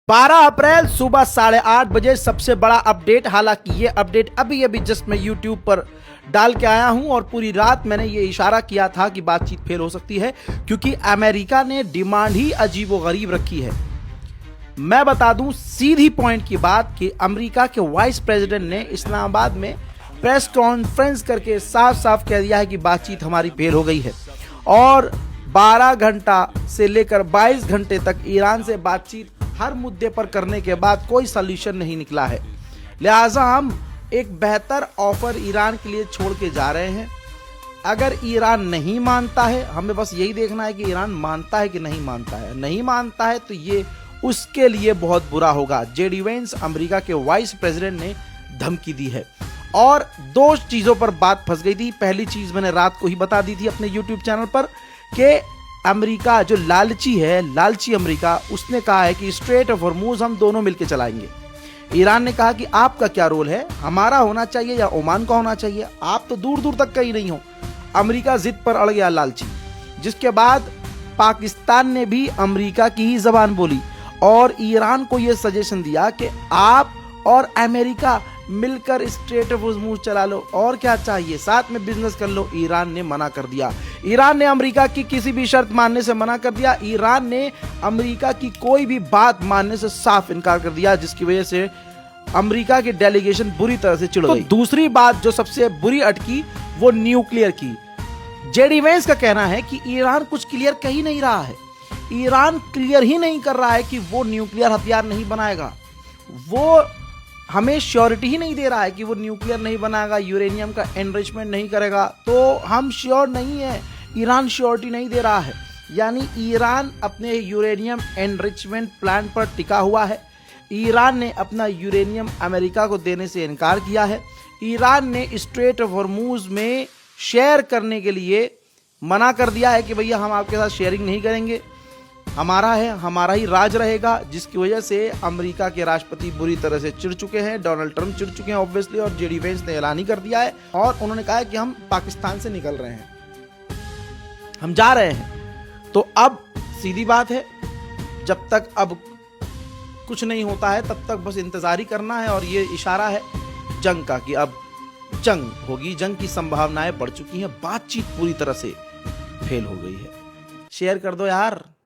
12 अप्रैल सुबह 8:30 बजे सबसे बड़ा अपडेट। हालांकि ये अपडेट अभी अभी जस्ट मैं YouTube पर डाल के आया हूं और पूरी रात मैंने ये इशारा किया था कि बातचीत फेल हो सकती है क्योंकि अमेरिका ने डिमांड ही अजीबोगरीब रखी है। मैं बता दूं सीधी पॉइंट की बात कि अमेरिका के वाइस प्रेसिडेंट ने इस्लामाबाद में प्रेस कॉन्फ्रेंस करके साफ साफ कह दिया है कि बातचीत हमारी फेल हो गई है और 12 घंटा से लेकर 22 घंटे तक ईरान से बातचीत हर मुद्दे पर करने के बाद कोई सॉल्यूशन नहीं निकला है। लिहाजा हम एक बेहतर ऑफर ईरान के लिए छोड़ के जा रहे हैं। अगर ईरान नहीं मानता है, हमें बस यही देखना है कि ईरान मानता है कि नहीं मानता है। नहीं मानता है तो ये उसके लिए बहुत बुरा होगा। जेडी वेंस अमेरिका के वाइस प्रेसिडेंट ने धमकी दी है और दो चीजों पर बात फंस गई थी। पहली चीज मैंने रात को ही बता दी थी अपने YouTube चैनल पर कि अमेरिका जो लालची अमेरिका, उसने कहा है कि स्ट्रेट ऑफ हॉर्मूज हम दोनों मिलकर चलाएंगे। ईरान ने कहा कि आपका क्या रोल है, हमारा होना चाहिए या ओमान का होना चाहिए, आप तो दूर दूर तक कहीं नहीं हो। अमेरिका जिद पर अड़ गया लालची, जिसके बाद पाकिस्तान ने भी अमेरिका की ही जबान बोली और ईरान को यह सजेशन दिया कि आप और अमेरिका मिलकर स्ट्रेट ऑफ हॉर्मूज चला लो और क्या चाहिए, साथ में बिजनेस कर लो। ईरान ने मना कर दिया। ईरान ने अमेरिका की किसी भी शर्त मानने से मना कर दिया। ईरान ने अमेरिका की कोई भी बात मानने से साफ इनकार कर दिया, जिसकी वजह से अमेरिका की डेलीगेशन बुरी तरह से चिढ़ गई। दूसरी बात जो सबसे बुरी अटकी वो न्यूक्लियर की। जेडी वेंस का कहना है कि ईरान कुछ क्लियर कह ही नहीं रहा है। ईरान क्लियर ही नहीं कर रहा है कि वो न्यूक्लियर हथियार नहीं बनाएगा। वो हमें श्योरिटी ही नहीं दे रहा है कि वो न्यूक्लियर नहीं बनाएगा, यूरेनियम का एनरिचमेंट नहीं करेगा। तो हम श्योर नहीं है, ईरान श्योरिटी नहीं दे रहा है। यानी ईरान अपने यूरेनियम एनरिचमेंट प्लान पर टिका हुआ है। ईरान ने अपना यूरेनियम अमेरिका को देने से इनकार किया है। ईरान ने स्ट्रेट ऑफ हॉर्मूज में शेयर करने के लिए मना कर दिया है कि भैया हम आपके साथ शेयरिंग नहीं करेंगे, हमारा है, हमारा ही राज रहेगा। जिसकी वजह से अमेरिका के राष्ट्रपति बुरी तरह से चिढ़ चुके हैं, डोनाल्ड ट्रंप चिढ़ चुके हैं ऑब्वियसली, और जेडी वेंस ने ऐलान ही कर दिया है और उन्होंने कहा है कि हम पाकिस्तान से निकल रहे हैं, हम जा रहे हैं। तो अब सीधी बात है, जब तक अब कुछ नहीं होता है तब तक बस इंतजार ही करना है और ये इशारा है जंग का कि अब जंग होगी। जंग की संभावनाएं बढ़ चुकी हैं, बातचीत पूरी तरह से फेल हो गई है। शेयर कर दो यार।